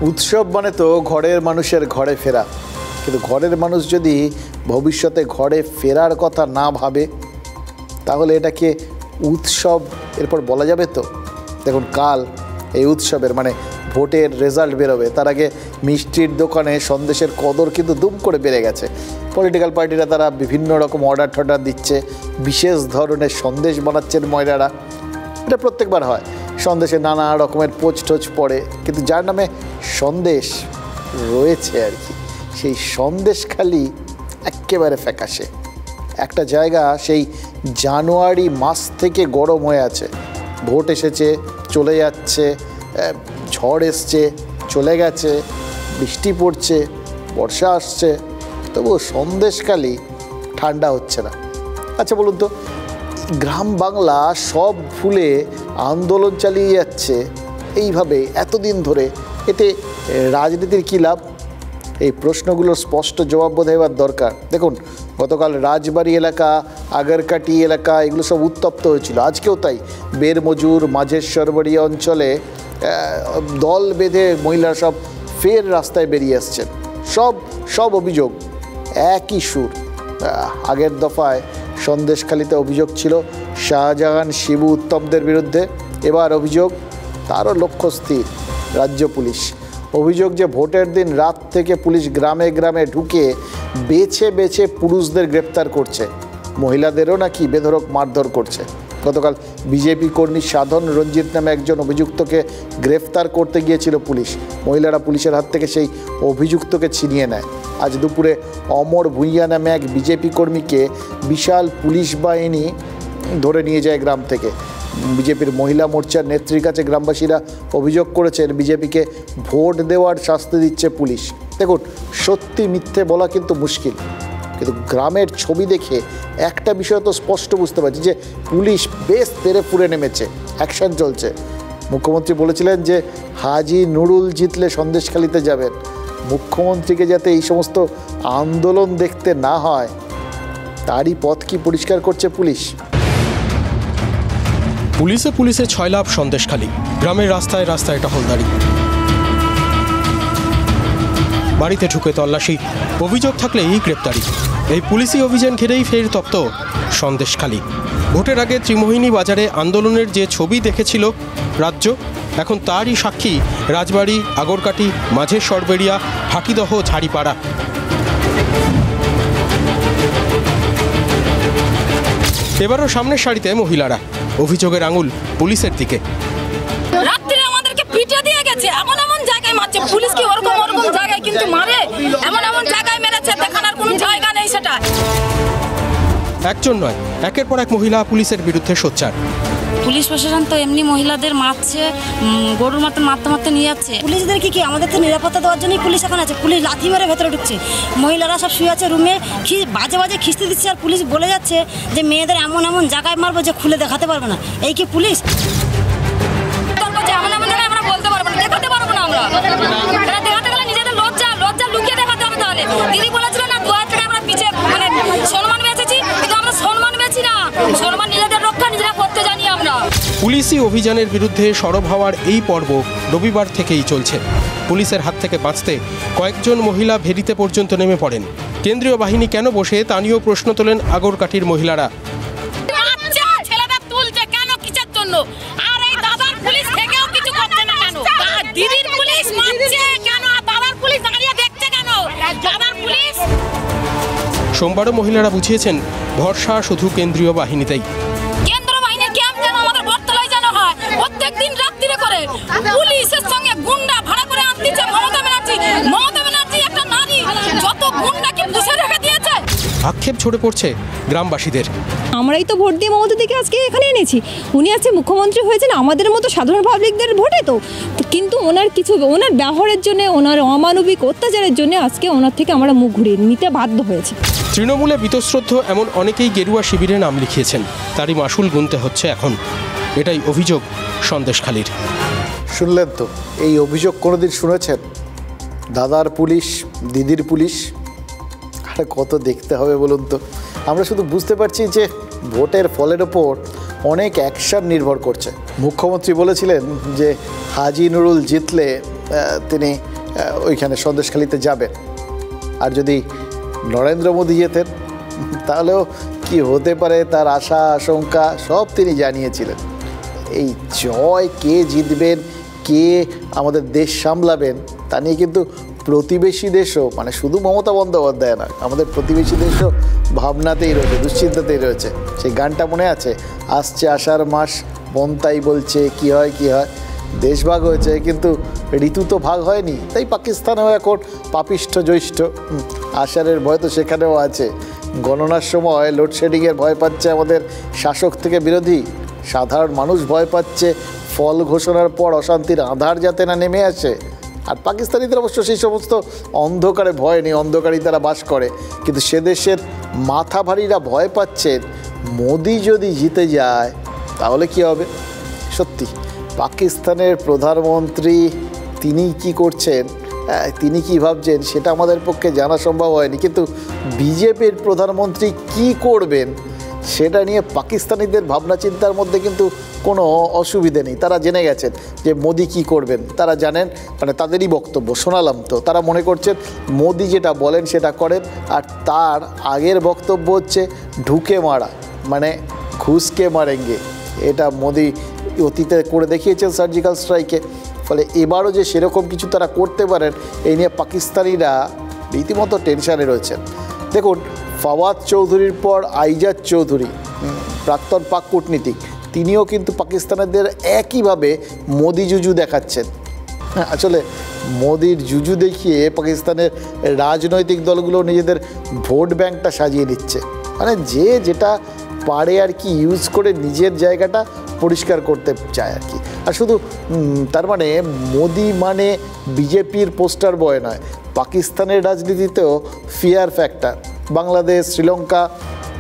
উৎসব মানে তো ঘরের মানুষের ঘরে ফেরা, কিন্তু ঘরের মানুষ যদি ভবিষ্যতে ঘরে ফেরার কথা না ভাবে তাহলে এটাকে উৎসব এরপর বলা যাবে? তো দেখুন, কাল এই উৎসবের মানে ভোটের রেজাল্ট বেরোবে, তার আগে মিষ্টির দোকানে সন্দেশের কদর কিন্তু দুম করে বেড়ে গেছে। পলিটিক্যাল পার্টিরা তারা বিভিন্ন রকম অর্ডার দিচ্ছে, বিশেষ ধরনের সন্দেশ বানাচ্ছেন মহিলারা। এটা প্রত্যেকবার হয়, সন্দেশে নানা রকমের পোচ পড়ে, কিন্তু যার নামে সন্দেশ রয়েছে আর কি, সেই সন্দেশ খালি একেবারে ফ্যাকাশে। একটা জায়গা সেই জানুয়ারি মাস থেকে গরম হয়ে আছে, ভোট এসেছে চলে যাচ্ছে, ঝড় এসছে চলে গেছে, বৃষ্টি পড়ছে, বর্ষা আসছে, তবুও সন্দেশখালি ঠান্ডা হচ্ছে না। আচ্ছা বলুন তো, গ্রাম বাংলা সব ভুলে আন্দোলন চালিয়ে যাচ্ছে এইভাবে এতদিন ধরে, এতে রাজনীতির কী লাভ? এই প্রশ্নগুলোর স্পষ্ট জবাব বোধ হওয়ার দরকার। দেখুন, গতকাল রাজবাড়ি এলাকা, আগরকাটি এলাকা এগুলো সব উত্তপ্ত হয়েছিল, আজকেও তাই। বেরমজুর, মাঝেশ্বরবাড়ি অঞ্চলে দল বেঁধে মহিলারা সব ফের রাস্তায় বেরিয়ে আসছেন। সব অভিযোগ একই সুর। আগের দফায় সন্দেশখালিতে অভিযোগ ছিল শাহজাহান, শিবু, উত্তমদের বিরুদ্ধে, এবার অভিযোগ তারও লক্ষ্য স্থির রাজ্য পুলিশ। অভিযোগ যে ভোটের দিন রাত থেকে পুলিশ গ্রামে গ্রামে ঢুকে বেছে বেছে পুরুষদের গ্রেপ্তার করছে, মহিলাদেরও নাকি বেধড়ক মারধর করছে। গতকাল বিজেপি কর্মী সাধন রঞ্জিত নামে একজন অভিযুক্তকে গ্রেফতার করতে গিয়েছিল পুলিশ। মহিলারা পুলিশের হাত থেকে সেই অভিযুক্তকে ছিনিয়ে নেয়। আজ দুপুরে অমর ভূঁইয়া নামে এক বিজেপি কর্মীকে বিশাল পুলিশ বাহিনী ধরে নিয়ে যায় গ্রাম থেকে। বিজেপির মহিলা মোর্চার নেত্রীর কাছে গ্রামবাসীরা অভিযোগ করেছেন বিজেপিকে ভোট দেওয়ার শাস্তি দিচ্ছে পুলিশ। দেখুন, সত্যি মিথ্যে বলা কিন্তু মুশকিল, কিন্তু গ্রামের ছবি দেখে একটা বিষয় তো স্পষ্ট বুঝতে পারছি যে পুলিশ বেশ তেড়ে ফুঁড়ে নেমেছে, অ্যাকশন চলছে। মুখ্যমন্ত্রী বলেছিলেন যে হাজি নুরুল জিতলে সন্দেশখালিতে যাবেন। মুখ্যমন্ত্রীকে যাতে এই সমস্ত আন্দোলন দেখতে না হয় তারই পথ কি পরিষ্কার করছে পুলিশ? পুলিশে ছয়লাভ সন্দেশখালি, গ্রামের রাস্তায় রাস্তায় টহলদারি, বাড়িতে ঢুকে তল্লাশি, অভিযোগ থাকলেই গ্রেপ্তারি। এই পুলিশি অভিযান ঘিরেই ফের তপ্ত সন্দেশখালি। ভোটের আগে ত্রিমোহিনী বাজারে আন্দোলনের যে ছবি দেখেছিল রাজ্য, এখন তারই সাক্ষী রাজবাড়ি, আগরকাটি, মাঝেশ্বরবেড়িয়া, হাকিদহ, ঝাড়িপাড়া। এবারও সামনের সারিতে মহিলারা, অভিযোগের আঙুল পুলিশের দিকে। রাত্রে আমাদেরকে পিটে দিয়ে গেছে, এমন জায়গায় মারছে। পুলিশ কি ওরকম জায়গায় কিন্তু মারে? এমন জায়গায় মেরেছে, দেখানোর কোনো জায়গা নেই সেটা। একজন নয়, একের পর এক মহিলা পুলিশের বিরুদ্ধে সোচ্চার। পুলিশ প্রশাসন তো এমনি মহিলাদের মারছে, গরুর মতন মারতে নিয়ে যাচ্ছে। পুলিশদেরকে কি আমাদের তো নিরাপত্তা দেওয়ার জন্যই পুলিশ এখন আছে। পুলিশ লাথি মেরে ভেতরে ঢুকছে, মহিলারা সব শুয়ে আছে রুমে, বাজে খিস্তি দিচ্ছে। আর পুলিশ বলে যাচ্ছে যে মেয়েদের এমন জায়গায় মারবো যে খুলে দেখাতে পারবে না। এই কি পুলিশ? এমন জায়গায় আমরা বলতে পারবো না, দেখাতে পারবো না। আমরা দেখাতে গেলে নিজেদের লজ্জা লুকিয়ে দেখাতে হবে। তাহলে দিদি বলেছিল না 2 থেকে আমরা পিছিয়ে মানে সম্মান বেঁচেছি, কিন্তু আমরা সম্মান বেঁচি না। সম্মান নিজেদের রক্ষা নিজেরা করতে জানি আমরা। পুলিশি অভিযানের বিরুদ্ধে সরব হওয়ার এই পর্ব রবিবার থেকেই চলছে। পুলিশের হাত থেকে বাঁচতে কয়েকজন মহিলা ভেরিতে পর্যন্ত নেমে পড়েন। কেন্দ্রীয় বাহিনী কেন বসে তা নিয়েও প্রশ্ন তোলেন আগরকাটির মহিলারা। ছেলেদের তুলছে কেন, কিসের জন্য? আর এই দাদার পুলিশ থেকেও কিছু করছে না কেন? দিদির পুলিশ মারছে কেন? দাদার পুলিশ দাঁড়িয়ে দেখছে কেন? দাদার পুলিশ। সোমবারও মহিলারা বুঝিয়েছেন ভরসা শুধু কেন্দ্রীয় বাহিনীতেই। কেন্দ্রীয় বাহিনীর ক্যাম্প যেন আমাদের বটতলায় যেন হয়, প্রত্যেকদিন রাত্রিরে করে পুলিশের সঙ্গে গুন্ডা ভাড়া করে আনতেছে মমতা ব্যানার্জি একটা নারী, যত গুন্ডাকে পুষে রেখে দিয়েছে। আক্ষেপ ঝরে পড়ছে গ্রামবাসীদের। আমরাই তো ভোট দিয়ে মমতা দিকে আজকে এখানে এনেছি। উনি আজকে মুখ্যমন্ত্রী হয়েছেন আমাদের মতো সাধারণ পাবলিকদের ভোটে, তো কিন্তু ওনার ব্যবহারের জন্য, ওনার অমানবিক অত্যাচারের জন্য আজকে ওনার থেকে আমরা মুখ ঘুরিয়ে নিতে বাধ্য হয়েছি। তৃণমূলে বীতশ্রদ্ধ এমন অনেকেই গেরুয়া শিবিরে নাম লিখিয়েছেন, তারই মাসুল গুনতে হচ্ছে এখন। এটাই অভিযোগ সন্দেশখালির। শুনলেন তো, এই অভিযোগ কোনোদিন শুনেছেন? দাদার পুলিশ, দিদির পুলিশ, আরে কত দেখতে হবে বলুন তো। আমরা শুধু বুঝতে পারছি যে ভোটের ফলের ওপর অনেক অ্যাকশন নির্ভর করছে। মুখ্যমন্ত্রী বলেছিলেন যে হাজি নুরুল জিতলে তিনি ওইখানে সন্দেশখালিতে যাবেন। আর যদি নরেন্দ্র মোদী যেতেন তাহলেও কি হতে পারে তার আশা আশঙ্কা সব তিনি জানিয়েছিলেন। এই জয়, কে জিতবেন, কে আমাদের দেশ সামলাবেন তা নিয়ে কিন্তু প্রতিবেশী দেশও, মানে শুধু মমতা বন্দ্যোপাধ্যায় না, আমাদের প্রতিবেশী দেশও ভাবনাতেই রয়েছে, দুশ্চিন্তাতেই রয়েছে। সেই গানটা মনে আছে, আসছে আষাঢ় মাস মন তাই বলছে কি হয় কি হয়। দেশ ভাগ হয়েছে কিন্তু ঋতু তো ভাগ হয়নি, তাই পাকিস্তানেও এখন পাপিষ্ঠ জ্যৈষ্ঠ। আষাঢ়ের ভয় তো সেখানেও আছে। গণনার সময় লোডশেডিংয়ের ভয় পাচ্ছে আমাদের শাসক থেকে বিরোধী, সাধারণ মানুষ ভয় পাচ্ছে ফল ঘোষণার পর অশান্তির আঁধার যাতে না নেমে আসে। আর পাকিস্তানিদের অবশ্য সেই সমস্ত অন্ধকারে ভয় নেই, অন্ধকারেই তারা বাস করে। কিন্তু সে দেশের মাথাভারীরা ভয় পাচ্ছেন মোদি যদি জিতে যায় তাহলে কি হবে। সত্যি পাকিস্তানের প্রধানমন্ত্রী তিনি কি করছেন, তিনি কি ভাবছেন সেটা আমাদের পক্ষে জানা সম্ভব হয়নি, কিন্তু বিজেপির প্রধানমন্ত্রী কি করবেন সেটা নিয়ে পাকিস্তানিদের ভাবনা চিন্তার মধ্যে কিন্তু কোনো অসুবিধে নেই। তারা জেনে গেছেন যে মোদি কি করবেন, তারা জানেন, মানে তাদেরই বক্তব্য শোনালাম তো। তারা মনে করছেন মোদি যেটা বলেন সেটা করেন, আর তার আগের বক্তব্য হচ্ছে ঢুকে মারা, মানে ঘুষকে মারেঙ্গে। এটা মোদি অতীতে করে দেখিয়েছেন সার্জিক্যাল স্ট্রাইকে। ফলে এবারও যে সেরকম কিছু তারা করতে পারেন এই নিয়ে পাকিস্তানিরা রীতিমতো টেনশানে রয়েছেন। দেখুন, ফাওয়াদ চৌধুরীর পর আইজাজ চৌধুরী, প্রাক্তন পাক কূটনীতিক, তিনিও কিন্তু পাকিস্তানিদের একইভাবে মোদি জুজু দেখাচ্ছেন। আসলে মোদির জুজু দেখিয়ে পাকিস্তানের রাজনৈতিক দলগুলো নিজেদের ভোট ব্যাংকটা সাজিয়ে নিচ্ছে, মানে যে যেটা পারে আর কি ইউজ করে নিজের জায়গাটা পরিষ্কার করতে চায় আর কি। আর শুধু তার মানে মোদি মানে বিজেপির পোস্টার বয় নয়, পাকিস্তানের রাজনীতিতেও ফিয়ার ফ্যাক্টর। বাংলাদেশ, শ্রীলঙ্কা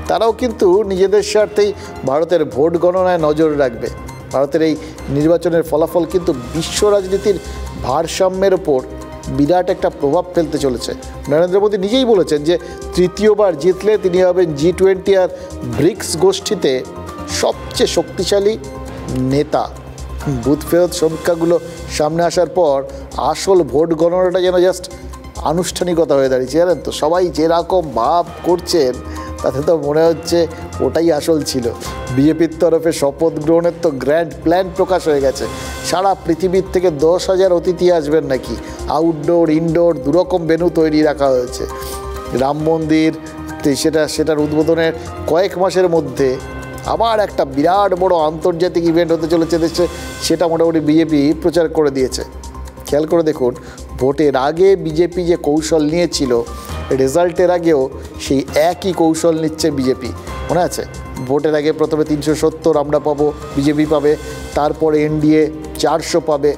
তারাও কিন্তু নিজেদের স্বার্থেই ভারতের ভোট গণনায় নজর রাখবে। ভারতের এই নির্বাচনের ফলাফল কিন্তু বিশ্ব রাজনীতির ভারসাম্যের ওপর বিরাট একটা প্রভাব ফেলতে চলেছে। নরেন্দ্র মোদী নিজেই বলেছেন যে তৃতীয়বার জিতলে তিনি হবেন G20 আর ব্রিক্স গোষ্ঠীতে সবচেয়ে শক্তিশালী নেতা। বুথ ফেরত সমীক্ষাগুলো সামনে আসার পর আসল ভোট গণনাটা যেন জাস্ট আনুষ্ঠানিকতা হয়ে দাঁড়িয়েছে, জানেন তো। সবাই যেরকম ভাব করছেন তাতে তো মনে হচ্ছে ওটাই আসল ছিল। বিজেপির তরফে শপথ গ্রহণের তো গ্র্যান্ড প্ল্যান প্রকাশ হয়ে গেছে। সারা পৃথিবীর থেকে 10,000 অতিথি আসবেন নাকি, আউটডোর ইনডোর দুরকম ভেন্যু তৈরি রাখা হয়েছে। রাম মন্দির সেটার উদ্বোধনের কয়েক মাসের মধ্যে আবার একটা বিরাট বড় আন্তর্জাতিক ইভেন্ট হতে চলেছে দেশে, সেটা মোটামুটি বিজেপি প্রচার করে দিয়েছে। খেয়াল করে দেখুন, ভোটের আগে বিজেপি যে কৌশল নিয়েছিল, রেজাল্টের আগেও সেই একই কৌশল নিচ্ছে বিজেপি। মনে আছে, ভোটের আগে প্রথমে 370 আমরা পাবো, বিজেপি পাবে, তারপরে এনডিএ 400 পাবে,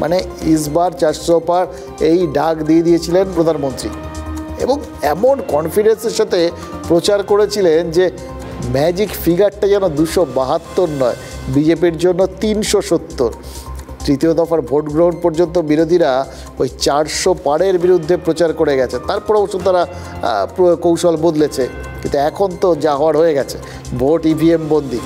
মানে ইসবার 400 পার এই ডাক দিয়ে দিয়েছিলেন প্রধানমন্ত্রী। এবং এমন কনফিডেন্সের সাথে প্রচার করেছিলেন যে ম্যাজিক ফিগারটা যেন 272 নয়, বিজেপির জন্য 370। তৃতীয় দফার ভোট গ্রহণ পর্যন্ত বিরোধীরা ওই 400 পারের বিরুদ্ধে প্রচার করে গেছে। তারপর অবশ্য তারা কৌশল বদলেছে, কিন্তু এখন তো যা হওয়ার হয়ে গেছে। ভোট ইভিএম বন্দি,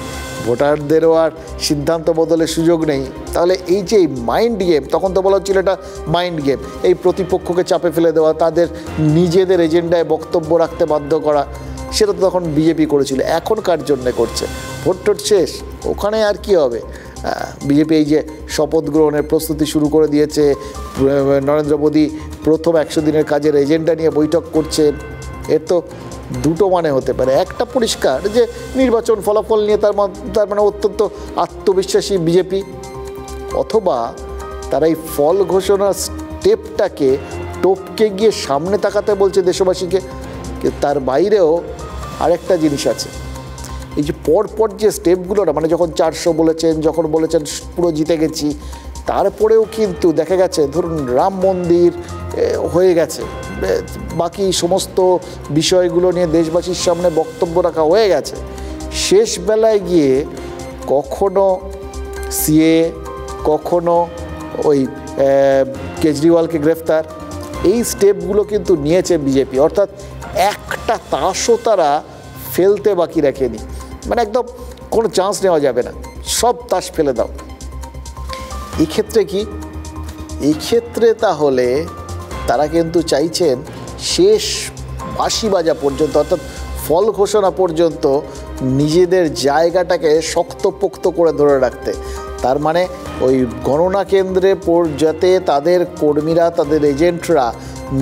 ভোটারদেরও আর সিদ্ধান্ত বদলের সুযোগ নেই। তাহলে এই যে মাইন্ড গেম, তখন তো বলা হচ্ছিল এটা মাইন্ড গেম, এই প্রতিপক্ষকে চাপে ফেলে দেওয়া, তাদের নিজেদের এজেন্ডায় বক্তব্য রাখতে বাধ্য করা, সেটা তো তখন বিজেপি করেছিল। এখন কার জন্যে করছে? ভোট টোট শেষ, ওখানে আর কি হবে। বিজেপি এই যে শপথ গ্রহণের প্রস্তুতি শুরু করে দিয়েছে, নরেন্দ্র মোদী প্রথম 100 দিনের কাজের এজেন্ডা নিয়ে বৈঠক করছে, এর তো দুটো মানে হতে পারে। একটা পরিষ্কার যে নির্বাচন ফলাফল নিয়ে তার মানে অত্যন্ত আত্মবিশ্বাসী বিজেপি, অথবা তারা এই ফল ঘোষণার স্টেপটাকে টপকে গিয়ে সামনে তাকাতে বলছে দেশবাসীকে। তার বাইরেও আরেকটা জিনিস আছে, এই যে পরপর যে স্টেপগুলো, মানে যখন 400 বলেছেন, যখন বলেছেন পুরো জিতে গেছি, তারপরেও কিন্তু দেখা গেছে ধরুন রাম মন্দির হয়ে গেছে, বাকি সমস্ত বিষয়গুলো নিয়ে দেশবাসীর সামনে বক্তব্য রাখা হয়ে গেছে, শেষ বেলায় গিয়ে কখনো সিএ, কখনো ওই কেজরিওয়ালকে গ্রেফতার, এই স্টেপগুলো কিন্তু নিয়েছে বিজেপি। অর্থাৎ একটা তাসও তারা ফেলতে বাকি রাখেনি, মানে একদম কোনো চান্স নেওয়া যাবে না, সব তাস ফেলে দাও। এক্ষেত্রে কি, এই ক্ষেত্রে তাহলে তারা কিন্তু চাইছেন শেষ বাঁশি বাজা পর্যন্ত, অর্থাৎ ফল ঘোষণা পর্যন্ত নিজেদের জায়গাটাকে শক্তপোক্ত করে ধরে রাখতে। তার মানে ওই গণনা কেন্দ্রে যাতে তাদের কর্মীরা, তাদের এজেন্টরা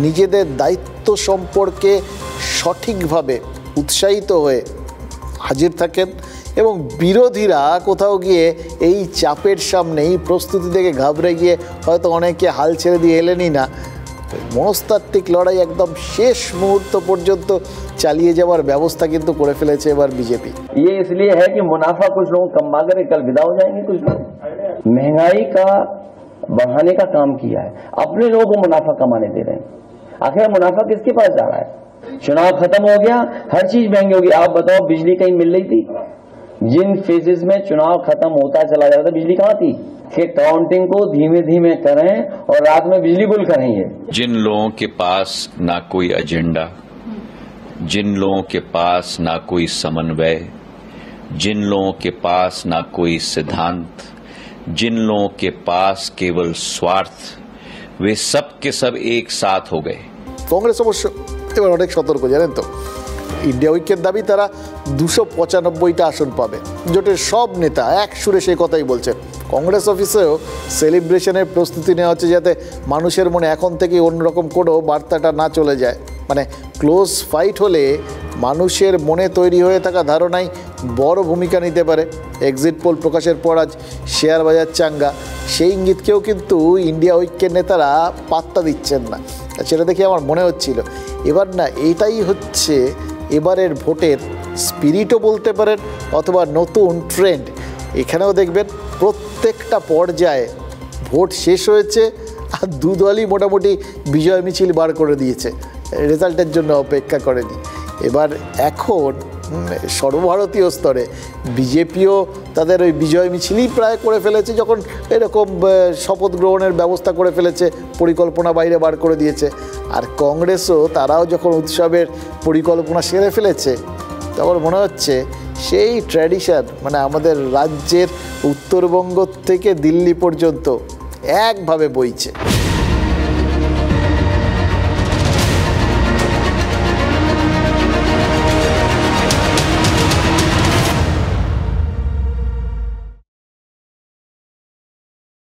নিজেদের দায়িত্ব সম্পর্কে সঠিকভাবে উৎসাহিত হয়ে হাজির থাকেন এবং বিরোধীরা কোথাও গিয়ে এই চাপের সামনেই প্রস্তুতি থেকে ঘাবড়ে গিয়ে হয়তো অনেকে হাল ছেড়ে দিয়ে এলেনই না, মনস্তাত্ত্বিক লড়াই একদম শেষ মুহূর্ত পর্যন্ত চালিয়ে যাওয়ার ব্যবস্থা কিন্তু করে ফেলেছে এবার বিজেপি। ये इसलिए है कि मुनाफा कुछ लोग कमा कर कल विदा हो जाएंगे, कुछ लोग महंगाई का बढ़ाने का काम किया है, अपने लोगों को मुनाफा कमाने दे रहे हैं। आखिर मुनाफा किसके पास जा रहा है? चुनाव खत्म हो गया, हर चीज महंगी होगी। आप बताओ, बिजली कहीं मिल रही थी? जिन फेजेस में चुनाव खत्म होता चला जा रहा था, बिजली कहाँ थी? कि काउंटिंग को धीमे धीमे करें और रात में बिजली गुल करें। ये जिन लोगों के पास ना कोई एजेंडा, जिन लोगों के पास ना कोई समन्वय, जिन लोगों के पास ना कोई सिद्धांत, जिन लोगों के पास केवल स्वार्थ, वे सब के सब एक साथ हो गए। কংগ্রেস অবশ্য এবার অনেক সতর্ক, জানেন তো, ইন্ডিয়া ঐক্যের দাবি তারা 295টা আসন পাবে। জোটের সব নেতা এক সুরে সেই কথাই বলছেন। কংগ্রেস অফিসেও সেলিব্রেশনের প্রস্তুতি নেওয়া হচ্ছে যাতে মানুষের মনে এখন থেকে অন্যরকম কোনো বার্তাটা না চলে যায়। মানে ক্লোজ ফাইট হলে মানুষের মনে তৈরি হয়ে থাকা ধারণাই বড় ভূমিকা নিতে পারে। এক্সিট পোল প্রকাশের পর আজ শেয়ার বাজার চাঙ্গা, সেই ইঙ্গিতকেও কিন্তু ইন্ডিয়া ঐক্যের নেতারা পাত্তা দিচ্ছেন না। সেটা দেখে আমার মনে হচ্ছিল এবার না এটাই হচ্ছে এবারের ভোটের স্পিরিটও বলতে পারেন অথবা নতুন ট্রেন্ড। এখানেও দেখবেন প্রত্যেকটা পর্যায়ে ভোট শেষ হয়েছে আর দু দলই মোটামুটি বিজয় মিছিল বার করে দিয়েছে, রেজাল্টের জন্য অপেক্ষা করেনি। এবার এখন সর্বভারতীয় স্তরে বিজেপিও তাদের ওই বিজয় মিছিলই প্রায় করে ফেলেছে, যখন এরকম শপথ গ্রহণের ব্যবস্থা করে ফেলেছে, পরিকল্পনা বাইরে বার করে দিয়েছে। আর কংগ্রেসও তারাও যখন উৎসবের পরিকল্পনা সেরে ফেলেছে, তখন মনে হচ্ছে সেই ট্র্যাডিশন, মানে আমাদের রাজ্যের উত্তরবঙ্গ থেকে দিল্লি পর্যন্ত একভাবে বইছে।